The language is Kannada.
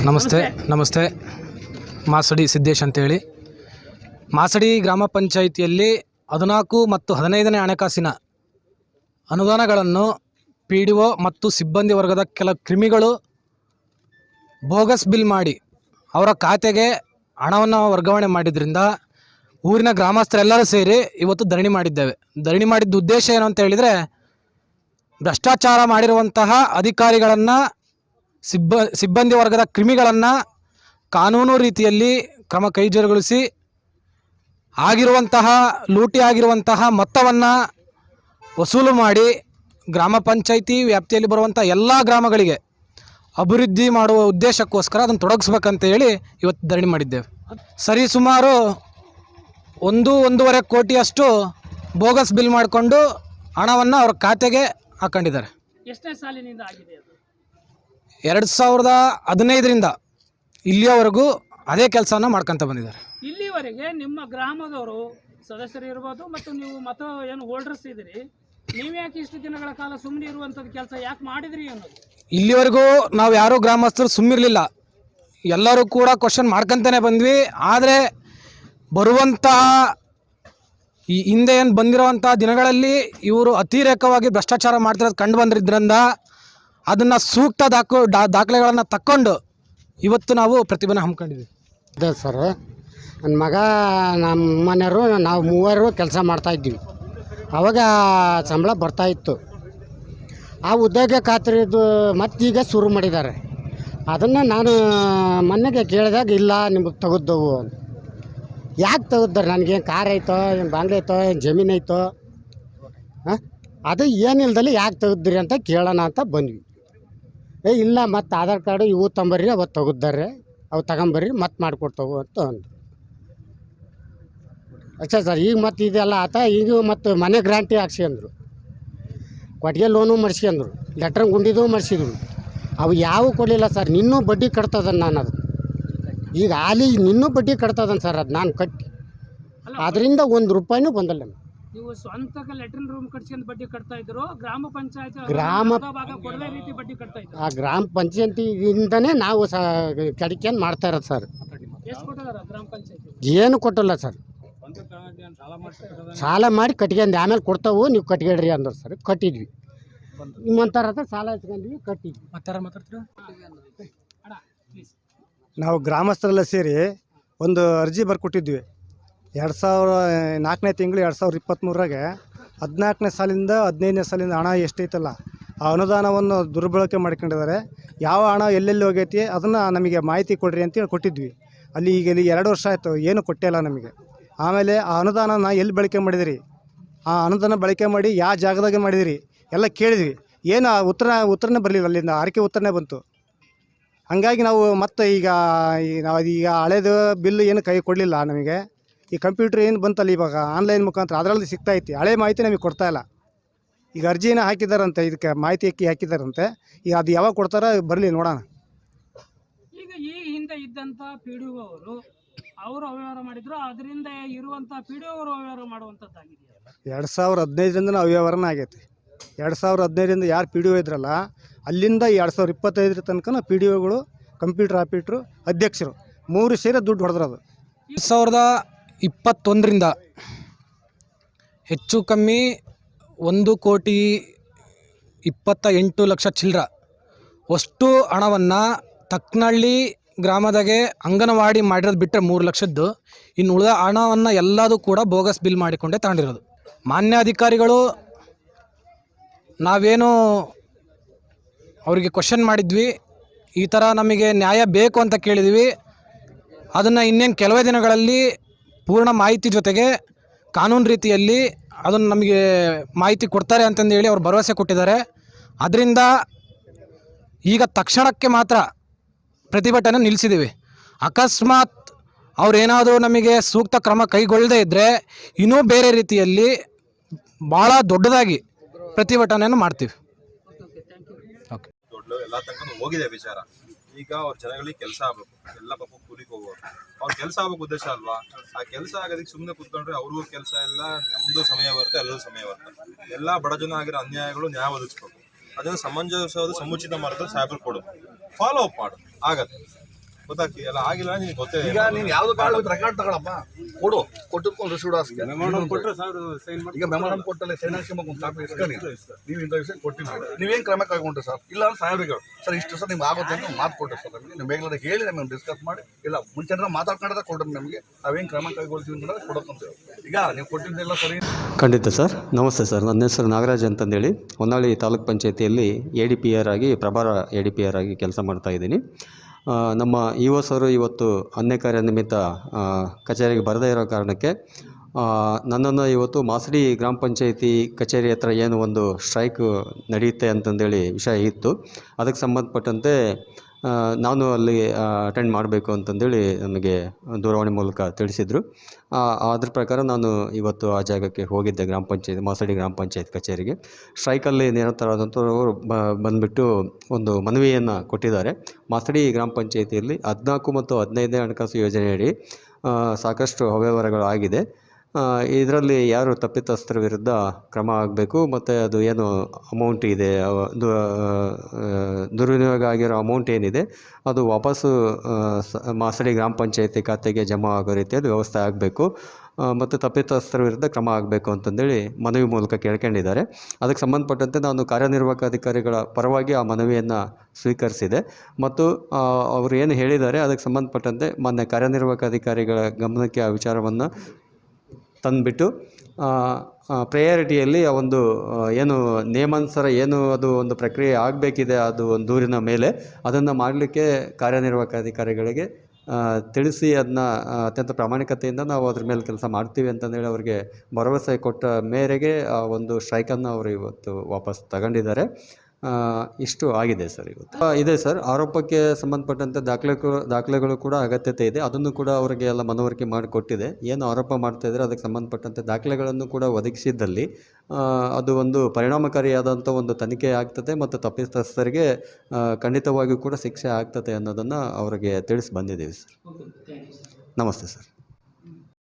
ನಮಸ್ತೆ. ಮಾಸಡಿ ಸಿದ್ದೇಶ್ ಅಂತೇಳಿ. ಮಾಸಡಿ ಗ್ರಾಮ ಪಂಚಾಯಿತಿಯಲ್ಲಿ 14 ಮತ್ತು 15ನೇ ಹಣಕಾಸಿನ ಅನುದಾನಗಳನ್ನು PDO ಮತ್ತು ಸಿಬ್ಬಂದಿ ವರ್ಗದ ಕೆಲ ಕ್ರಿಮಿಗಳು ಬೋಗಸ್ ಬಿಲ್ ಮಾಡಿ ಅವರ ಖಾತೆಗೆ ಹಣವನ್ನು ವರ್ಗಾವಣೆ ಮಾಡಿದ್ರಿಂದ ಊರಿನ ಗ್ರಾಮಸ್ಥರೆಲ್ಲರೂ ಸೇರಿ ಇವತ್ತು ಧರಣಿ ಮಾಡಿದ್ದೇವೆ. ಧರಣಿ ಮಾಡಿದ್ದ ಉದ್ದೇಶ ಏನು ಅಂತ ಹೇಳಿದರೆ, ಭ್ರಷ್ಟಾಚಾರ ಮಾಡಿರುವಂತಹ ಅಧಿಕಾರಿಗಳನ್ನು, ಸಿಬ್ಬಂದಿ ವರ್ಗದ ಕ್ರಿಮಿಗಳನ್ನು ಕಾನೂನು ರೀತಿಯಲ್ಲಿ ಕ್ರಮ ಕೈಜರುಗೊಳಿಸಿ ಆಗಿರುವಂತಹ ಲೂಟಿ ಆಗಿರುವಂತಹ ಮೊತ್ತವನ್ನು ವಸೂಲು ಮಾಡಿ ಗ್ರಾಮ ಪಂಚಾಯಿತಿ ವ್ಯಾಪ್ತಿಯಲ್ಲಿ ಬರುವಂಥ ಎಲ್ಲ ಗ್ರಾಮಗಳಿಗೆ ಅಭಿವೃದ್ಧಿ ಮಾಡುವ ಉದ್ದೇಶಕ್ಕೋಸ್ಕರ ಅದನ್ನು ತೊಡಗಿಸ್ಬೇಕಂತ ಹೇಳಿ ಇವತ್ತು ಧರಣಿ ಮಾಡಿದ್ದೇವೆ. ಸರಿ ಸುಮಾರು 1-1.5 ಕೋಟಿಯಷ್ಟು ಬೋಗಸ್ ಬಿಲ್ ಮಾಡಿಕೊಂಡು ಹಣವನ್ನು ಅವ್ರ ಖಾತೆಗೆ ಹಾಕೊಂಡಿದ್ದಾರೆ. ಎಷ್ಟನೇ ಸಾಲಿನಿಂದ ಆಗಿದೆ ಅದು? 2015ರಿಂದ ಇಲ್ಲಿಯವರೆಗೂ ಅದೇ ಕೆಲಸನ ಮಾಡ್ಕೊಂತ ಬಂದಿದ್ದಾರೆ. ಇಲ್ಲಿವರೆಗೆ ನಿಮ್ಮ ಗ್ರಾಮದವರು ಸದಸ್ಯರು ಇರ್ಬೋದು ಮತ್ತು ನೀವು ಮತ ಏನು ಹೋಲ್ಡರ್ಸ್ ಇದ್ದೀರಿ, ನೀವು ಯಾಕೆ ಇಷ್ಟು ದಿನಗಳ ಕಾಲ ಸುಮ್ಮನೆ ಇರುವಂಥದ್ದು ಕೆಲಸ ಯಾಕೆ ಮಾಡಿದ್ರಿ ಅನ್ನೋದು? ಇಲ್ಲಿವರೆಗೂ ನಾವು ಯಾರೂ ಗ್ರಾಮಸ್ಥರು ಸುಮ್ಮಿರಲಿಲ್ಲ, ಎಲ್ಲರೂ ಕೂಡ ಕ್ವಶನ್ ಮಾಡ್ಕೊಂತಾನೆ ಬಂದ್ವಿ. ಆದರೆ ಬರುವಂತಹ ಈ ಹಿಂದೆ ಏನು ಬಂದಿರುವಂಥ ದಿನಗಳಲ್ಲಿ ಇವರು ಅತಿರೇಕವಾಗಿ ಭ್ರಷ್ಟಾಚಾರ ಮಾಡ್ತಿರೋದು ಕಂಡು ಬಂದಿದ್ದರಿಂದ ಅದನ್ನು ಸೂಕ್ತ ದಾಖಲೆಗಳನ್ನು ತಕ್ಕೊಂಡು ಇವತ್ತು ನಾವು ಪ್ರತಿಭಟನೆ ಹಮ್ಮಿಕೊಂಡಿದ್ವಿ. ಅದೇ ಸರ್, ನನ್ನ ಮಗ, ನಮ್ಮ ಮನೆಯವರು, ನಾವು ಮೂವರು ಕೆಲಸ ಮಾಡ್ತಾಯಿದ್ವಿ. ಆವಾಗ ಸಂಬಳ ಬರ್ತಾಯಿತ್ತು. ಆ ಉದ್ಯೋಗ ಖಾತ್ರಿದು ಮತ್ತೀಗ ಶುರು ಮಾಡಿದ್ದಾರೆ. ಅದನ್ನು ನಾನು ಮೊನ್ನೆಗೆ ಕೇಳಿದಾಗ ಇಲ್ಲ ನಿಮಗೆ ತೆಗೆದವು ಅಂತ. ಯಾಕೆ ತೆಗೆದಾರೆ? ನನಗೇನು ಕಾರ್ ಐತೋ, ಏನು ಬಾಂಗ್ಲೆ ಐತೋ, ಏನು ಜಮೀನು ಐತೋ, ಹಾಂ, ಅದು ಏನಿಲ್ದಲ್ಲಿ ಯಾಕೆ ತೆಗೆದ್ರಿ ಅಂತ ಕೇಳೋಣ ಅಂತ ಬಂದ್ವಿ. ಇಲ್ಲ ಮತ್ತು ಆಧಾರ್ ಕಾರ್ಡು ಇವು ತಂಬರ್ರಿ, ಅವತ್ತು ತೆಗೆದಾರೆ, ಅವು ತಗೊಂಬರ್ರಿ ಮತ್ತೆ ಮಾಡಿಕೊಡ್ತಾವು ಅಂತ ಅಂದು. ಅಷ್ಟೇ ಸರ್. ಈಗ ಮತ್ತು ಇದೆಲ್ಲ ಆತ. ಈಗ ಮತ್ತು ಮನೆ ಗ್ರಾಂಟಿ ಹಾಕ್ಸಿ ಅಂದರು, ಕೊಟ್ಟಿಗೆ ಲೋನು ಮಾಡಿಸ್ಕೊಂಡ್ರು, ಲೆಟ್ರ್ ಗುಂಡಿದು ಮಾಡಿಸಿದ್ರು. ಅವು ಯಾವ ಕೊಡಲಿಲ್ಲ ಸರ್. ನಿನ್ನೂ ಬಡ್ಡಿ ಕಟ್ತದನ್ ನಾನು. ಅದು ಈಗ ಹಾಲಿ ನಿನ್ನೂ ಬಡ್ಡಿ ಕಟ್ತದನ್ ಸರ್. ಅದು ನಾನು ಕಟ್ಟಿ ಅದರಿಂದ ₹1 ಬಂದಲ್ಲ. ನೀವು ಸ್ವಂತಕ್ಕೆ ಲೆಟ್ರಿನ್ ರೂಮ್ ಕಟ್ಸ್ಕೊಂಡು ಬಡ್ಡಿ ಕಟ್ತಾ ಇದ್ರು, ಗ್ರಾಮ ಪಂಚಾಯತ್ ಕೊಡವೆ ರೀತಿ ಬಡ್ಡಿ ಕಟ್ತಾ ಇದ್ರು. ಆ ಗ್ರಾಮ ಪಂಚಾಯತಿಯಿಂದನೇ ನಾವು ಕಡಿಕೆಂದು ಮಾಡ್ತಾ ಇರೋದು ಸರ್. ಎಷ್ಟು ಕೊಟ್ಟಿದಾರ ಗ್ರಾಮ ಪಂಚಾಯತ್? ಏನು ಕೊಟ್ಟಲ್ಲ ಸರ್. ಸಾಲ ಮಾಡಿ ಕಟ್ಕೊಂಡು ಆಮೇಲೆ ಕೊಡ್ತಾವು, ನೀವು ಕಟ್ಕೊಳ್ರಿ ಅಂದರು ಸರ್. ಕಟ್ಟಿದ್ವಿ. ನಿಮ್ಮಂಥರ ಹತ್ರ ಸಾಲ ಇಸ್ಕೊಂಡ್ವಿ, ಕಟ್ಟಿದ್ವಿ. ನಾವು ಗ್ರಾಮಸ್ಥರೆಲ್ಲ ಸೇರಿ ಒಂದು ಅರ್ಜಿ ಬರ್ಕೊಟ್ಟಿದ್ವಿ. 2004ನೇ ತಿಂಗಳು 2023ರಾಗೆ 14ನೇ ಸಾಲಿಂದ 15ನೇ ಸಾಲಿಂದ ಹಣ ಎಷ್ಟೈತಲ್ಲ ಆ ಅನುದಾನವನ್ನು ದುರ್ಬಳಕೆ ಮಾಡ್ಕೊಂಡಿದ್ದಾರೆ. ಯಾವ ಹಣ ಎಲ್ಲೆಲ್ಲಿ ಹೋಗೈತಿ ಅದನ್ನು ನಮಗೆ ಮಾಹಿತಿ ಕೊಡ್ರಿ ಅಂತೇಳಿ ಕೊಟ್ಟಿದ್ವಿ. ಅಲ್ಲಿ ಈಗ 2 ವರ್ಷ ಆಯಿತು, ಏನು ಕೊಟ್ಟೇ ಇಲ್ಲ ನಮಗೆ. ಆಮೇಲೆ ಆ ಅನುದಾನನ ಎಲ್ಲಿ ಬಳಕೆ ಮಾಡಿದಿರಿ, ಆ ಅನುದಾನ ಬಳಕೆ ಮಾಡಿ ಯಾವ ಜಾಗದಾಗೆ ಮಾಡಿದಿರಿ ಎಲ್ಲ ಕೇಳಿದ್ವಿ. ಏನು ಉತ್ತರನೇ ಬರಲಿಲ್ಲ. ಅಲ್ಲಿಂದ ಆರ್ಕೆ ಉತ್ತರನೇ ಬಂತು. ಹಾಗಾಗಿ ನಾವು ಮತ್ತೆ ಈಗ ಹಳೇದು ಬಿಲ್ ಏನು ಕೈ ಕೊಡಲಿಲ್ಲ ನಮಗೆ. ಈ ಕಂಪ್ಯೂಟ್ರ್ ಏನು ಬಂತಲ್ಲ ಇವಾಗ ಆನ್ಲೈನ್ ಮುಖಾಂತರ ಅದರಲ್ಲಿ ಸಿಗ್ತಾಯಿತ್ತು. ಹಳೆ ಮಾಹಿತಿ ನಮಗೆ ಕೊಡ್ತಾಯಿಲ್ಲ. ಈಗ ಅರ್ಜಿನ ಹಾಕಿದಾರಂತೆ, ಇದಕ್ಕೆ ಮಾಹಿತಿ ಹಾಕಿದಾರಂತೆ. ಈಗ ಅದು ಯಾವಾಗ ಕೊಡ್ತಾರ ಬರಲಿ ನೋಡೋಣ. ಈಗ ಈ ಹಿಂದೆ ಇದ್ದಂಥ PDO ಅವರು ಅವ್ಯವಹಾರ ಮಾಡಿದ್ರು, ಅದರಿಂದ ಇರುವಂಥ PDO ಅವರು ಅವ್ಯವಹಾರ ಮಾಡುವಂಥದ್ದಾಗಿದೆಯಲ್ಲ. 2015ರಿಂದ ಅವ್ಯವಹಾರನ ಆಗೈತಿ. 2015ರಿಂದ ಯಾರು PDO ಇದ್ರಲ್ಲ ಅಲ್ಲಿಂದ 2025 ತನಕ PDOಗಳು, ಕಂಪ್ಯೂಟರ್ ಆಪರೇಟ್ರು, ಅಧ್ಯಕ್ಷರು 3 ಸೇರಿ ದುಡ್ಡು ಹೊಡೆದ್ರದು. 2021ರಿಂದ ಹೆಚ್ಚು ಕಮ್ಮಿ 1,28,00,000 ಚಿಲ್ಲರ ಅಷ್ಟು ಹಣವನ್ನು ತಕ್ಕನಹಳ್ಳಿ ಗ್ರಾಮದಾಗೆ ಅಂಗನವಾಡಿ ಮಾಡಿರೋದು ಬಿಟ್ಟರೆ 3 ಲಕ್ಷದ್ದು, ಇನ್ನು ಉಳಿದ ಹಣವನ್ನು ಎಲ್ಲದೂ ಕೂಡ ಬೋಗಸ್ ಬಿಲ್ ಮಾಡಿಕೊಂಡೇ ತಗೊಂಡಿರೋದು. ಮಾನ್ಯ ಅಧಿಕಾರಿಗಳು ನಾವೇನು ಅವರಿಗೆ ಕ್ವಶನ್ ಮಾಡಿದ್ವಿ, ಈ ಥರ ನಮಗೆ ನ್ಯಾಯ ಬೇಕು ಅಂತ ಕೇಳಿದ್ವಿ. ಅದನ್ನು ಇನ್ನೇನು ಕೆಲವೇ ದಿನಗಳಲ್ಲಿ ಪೂರ್ಣ ಮಾಹಿತಿ ಜೊತೆಗೆ ಕಾನೂನು ರೀತಿಯಲ್ಲಿ ಅದನ್ನು ನಮಗೆ ಮಾಹಿತಿ ಕೊಡ್ತಾರೆ ಅಂತಂದು ಹೇಳಿ ಅವ್ರು ಭರವಸೆ ಕೊಟ್ಟಿದ್ದಾರೆ. ಅದರಿಂದ ಈಗ ತಕ್ಷಣಕ್ಕೆ ಮಾತ್ರ ಪ್ರತಿಭಟನೆ ನಿಲ್ಲಿಸಿದ್ದೀವಿ. ಅಕಸ್ಮಾತ್ ಅವರೇನಾದರೂ ನಮಗೆ ಸೂಕ್ತ ಕ್ರಮ ಕೈಗೊಳ್ಳದೇ ಇದ್ದರೆ ಇನ್ನೂ ಬೇರೆ ರೀತಿಯಲ್ಲಿ ಭಾಳ ದೊಡ್ಡದಾಗಿ ಪ್ರತಿಭಟನೆಯನ್ನು ಮಾಡ್ತೀವಿ. ಓಕೆ, ಎಲ್ಲ ತನಕ ಹೋಗಿದೆ ವಿಚಾರ. ಈಗ ಅವ್ರ ಜನಗಳಿಗೆ ಕೆಲಸ ಆಗಬೇಕು, ಎಲ್ಲ ಪಾಪ ಕೂಲಿಗೆ ಹೋಗೋರು, ಅವ್ರ ಕೆಲಸ ಆಗಬೇಕು ಉದ್ದೇಶ ಅಲ್ವಾ. ಆ ಕೆಲಸ ಆಗೋದಕ್ಕೆ ಸುಮ್ಮನೆ ಕೂತ್ಕೊಂಡ್ರೆ ಅವ್ರಿಗೂ ಕೆಲಸ ಇಲ್ಲ, ನಮ್ಮದು ಸಮಯ ಬರುತ್ತೆ, ಎಲ್ಲರೂ ಸಮಯ ಬರುತ್ತೆ. ಎಲ್ಲ ಬಡ ಜನ ಆಗಿರೋ ಅನ್ಯಾಯಗಳು ನ್ಯಾಯ ಒದಗಿಸ್ಬೇಕು. ಅದನ್ನು ಸಮಂಜಸವಾದ ಸಮುಚಿತ ಮಾರ್ಗದಲ್ಲಿ ಸಾಹೇಬರು ಕೊಡೋದು, ಫಾಲೋ ಅಪ್ ಮಾಡೋದು ಆಗತ್ತೆ. ಗೊತ್ತಾಗ್ತಿ ಎಲ್ಲ ಆಗಿಲ್ಲ ನಿನಗೆ ಗೊತ್ತೇ ಈಗ ನೀನು ಯಾವ್ದು ಕಾರ್ಡ್ ರೆಕಾರ್ಡ್ ತಗೊಳಪ್ಪ, ಕೊಟ್ಟಿದ್ಕೊಂಡು ರಿಸೀವ್ಡ್ ಹಾಸ್ಗೆ ಈಗ ಮೆಮೊರಂ ಕೊಟ್ಟಲ್ಲಿ ಸೈನ್ ಹಾಕ್ಸ್ಕೊಂಬೇಕು ಒಂದು ಕಾಪಿ ಇಸ್ಕೊಳ್ಳಿ. ನೀವು ಇಂಥ ವಿಷಯ ಕೊಟ್ಟಿಲ್ಲ, ನೀವೇನು ಕ್ರಮ ಕೈಗೊಂಡ್ರಿ ಸರ್? ಇಲ್ಲ ಅಂದ್ರೆ ಸಾಹೇಬ್ರಿಗೆ ಸರ್ ಇಷ್ಟು ಸರ್ ನಿಮ್ಗೆ ಆಗುತ್ತೆ ಅಂತ ಮಾತು ಕೊಟ್ಟೆ ಸರ್ ನಮಗೆ. ನೀವು ಬೇಗಲೇ ಹೇಳಿ ನಮಗೆ ಡಿಸ್ಕಸ್ ಮಾಡಿ, ಇಲ್ಲ ಮುಂಚೆ ಮಾತಾಡ್ಕೊಂಡ್ರೆ ಕೊಡ್ರಿ ನಮಗೆ, ನಾವೇನು ಕ್ರಮ ಕೈಗೊಳ್ತೀವಿ ಅಂತಂದ್ರೆ ಕೊಡೋಕ್ಕಂತೇವೆ. ಈಗ ನೀವು ಕೊಟ್ಟಿದ್ದೆಲ್ಲ ಸರಿ. ಖಂಡಿತ ಸರ್. ನಮಸ್ತೆ ಸರ್, ನನ್ನ ಹೆಸರು ನಾಗರಾಜ್ ಅಂತಂದೇಳಿ ಹೊನ್ನಾಳಿ ತಾಲೂಕ್ ಪಂಚಾಯತಿಯಲ್ಲಿ ADPR ಆಗಿ ಪ್ರಭಾರ ADPR ಆಗಿ ಕೆಲಸ ಮಾಡ್ತಾಯಿದ್ದೀನಿ. ನಮ್ಮ ಇಒ ಸರು ಇವತ್ತು ಅನ್ಯ ಕಾರ್ಯ ನಿಮಿತ್ತ ಕಚೇರಿಗೆ ಬರದೇ ಇರೋ ಕಾರಣಕ್ಕೆ ನನ್ನನ್ನು ಇವತ್ತು ಮಾಸಡಿ ಗ್ರಾಮ ಪಂಚಾಯತಿ ಕಚೇರಿ ಹತ್ರ ಏನು ಒಂದು ಸ್ಟ್ರೈಕ್ ನಡೆಯುತ್ತೆ ಅಂತಂದೇಳಿ ವಿಷಯ ಇತ್ತು. ಅದಕ್ಕೆ ಸಂಬಂಧಪಟ್ಟಂತೆ ನಾನು ಅಲ್ಲಿ ಅಟೆಂಡ್ ಮಾಡಬೇಕು ಅಂತಂದೇಳಿ ನನಗೆ ದೂರವಾಣಿ ಮೂಲಕ ತಿಳಿಸಿದರು. ಅದ್ರ ಪ್ರಕಾರ ನಾನು ಇವತ್ತು ಆ ಜಾಗಕ್ಕೆ ಹೋಗಿದ್ದೆ, ಮಾಸಡಿ ಗ್ರಾಮ ಪಂಚಾಯತ್ ಕಚೇರಿಗೆ. ಸ್ಟ್ರೈಕಲ್ಲಿ ನಿರತರಾದಂಥವರು ಬಂದುಬಿಟ್ಟು ಒಂದು ಮನವಿಯನ್ನು ಕೊಟ್ಟಿದ್ದಾರೆ. ಮಾಸಡಿ ಗ್ರಾಮ ಪಂಚಾಯತಿಯಲ್ಲಿ 14 ಮತ್ತು 15ನೇ ಹಣಕಾಸು ಯೋಜನೆಯಡಿ ಸಾಕಷ್ಟು ಅವ್ಯವಹಾರಗಳು ಆಗಿದೆ. ಇದರಲ್ಲಿ ಯಾರು ತಪ್ಪಿತಸ್ಥರ ವಿರುದ್ಧ ಕ್ರಮ ಆಗಬೇಕು, ಮತ್ತು ಅದು ಏನು ಅಮೌಂಟ್ ಇದೆ, ದುರ್ವಿನಿಯೋಗ ಆಗಿರೋ ಅಮೌಂಟ್ ಏನಿದೆ ಅದು ವಾಪಸ್ಸು ಮಾಸಡಿ ಗ್ರಾಮ ಪಂಚಾಯತಿ ಖಾತೆಗೆ ಜಮಾ ಆಗೋ ರೀತಿಯಲ್ಲಿ ವ್ಯವಸ್ಥೆ ಆಗಬೇಕು, ಮತ್ತು ತಪ್ಪಿತಸ್ಥರ ವಿರುದ್ಧ ಕ್ರಮ ಆಗಬೇಕು ಅಂತಂದೇಳಿ ಮನವಿ ಮೂಲಕ ಕೇಳ್ಕೊಂಡಿದ್ದಾರೆ. ಅದಕ್ಕೆ ಸಂಬಂಧಪಟ್ಟಂತೆ ನಾನು ಕಾರ್ಯನಿರ್ವಾಹಕ ಅಧಿಕಾರಿಗಳ ಪರವಾಗಿ ಆ ಮನವಿಯನ್ನು ಸ್ವೀಕರಿಸಿದೆ. ಮತ್ತು ಅವರು ಏನು ಹೇಳಿದ್ದಾರೆ ಅದಕ್ಕೆ ಸಂಬಂಧಪಟ್ಟಂತೆ ಮಾನ್ಯ ಕಾರ್ಯನಿರ್ವಾಹಕ ಅಧಿಕಾರಿಗಳ ಗಮನಕ್ಕೆ ಆ ವಿಚಾರವನ್ನು ತಂದುಬಿಟ್ಟು ಪ್ರಯಾರಿಟಿಯಲ್ಲಿ ಆ ಒಂದು ಏನು ನಿಯಮಾನುಸಾರ ಏನು ಅದು ಒಂದು ಪ್ರಕ್ರಿಯೆ ಆಗಬೇಕಿದೆ, ಅದು ಒಂದು ದೂರಿನ ಮೇಲೆ ಅದನ್ನು ಮಾಡಲಿಕ್ಕೆ ಕಾರ್ಯನಿರ್ವಾಹಕ ಅಧಿಕಾರಿಗಳಿಗೆ ತಿಳಿಸಿ ಅದನ್ನ ಅತ್ಯಂತ ಪ್ರಾಮಾಣಿಕತೆಯಿಂದ ನಾವು ಅದ್ರ ಮೇಲೆ ಕೆಲಸ ಮಾಡ್ತೀವಿ ಅಂತಂದೇಳಿ ಅವರಿಗೆ ಭರವಸೆ ಕೊಟ್ಟ ಮೇರೆಗೆ ಆ ಒಂದು ಸ್ಟ್ರೈಕನ್ನು ಅವರು ಇವತ್ತು ವಾಪಸ್ ತಗೊಂಡಿದ್ದಾರೆ. ಇಷ್ಟು ಆಗಿದೆ ಸರ್ ಇವತ್ತು. ಇದೆ ಸರ್, ಆರೋಪಕ್ಕೆ ಸಂಬಂಧಪಟ್ಟಂತೆ ದಾಖಲೆಗಳು ಕೂಡ ಅಗತ್ಯತೆ ಇದೆ. ಅದನ್ನು ಕೂಡ ಅವರಿಗೆ ಎಲ್ಲ ಮನವರಿಕೆ ಮಾಡಿಕೊಟ್ಟಿದೆ. ಏನು ಆರೋಪ ಮಾಡ್ತಾಯಿದ್ರೆ ಅದಕ್ಕೆ ಸಂಬಂಧಪಟ್ಟಂತೆ ದಾಖಲೆಗಳನ್ನು ಕೂಡ ಒದಗಿಸಿದ್ದಲ್ಲಿ ಅದು ಒಂದು ಪರಿಣಾಮಕಾರಿಯಾದಂಥ ಒಂದು ತನಿಖೆ ಆಗ್ತದೆ, ಮತ್ತು ತಪ್ಪಿತಸ್ಥರಿಗೆ ಖಂಡಿತವಾಗಿಯೂ ಕೂಡ ಶಿಕ್ಷೆ ಆಗ್ತದೆ ಅನ್ನೋದನ್ನು ಅವರಿಗೆ ತಿಳಿಸಿ ಬಂದಿದ್ದೀವಿ ಸರ್. ನಮಸ್ತೆ ಸರ್.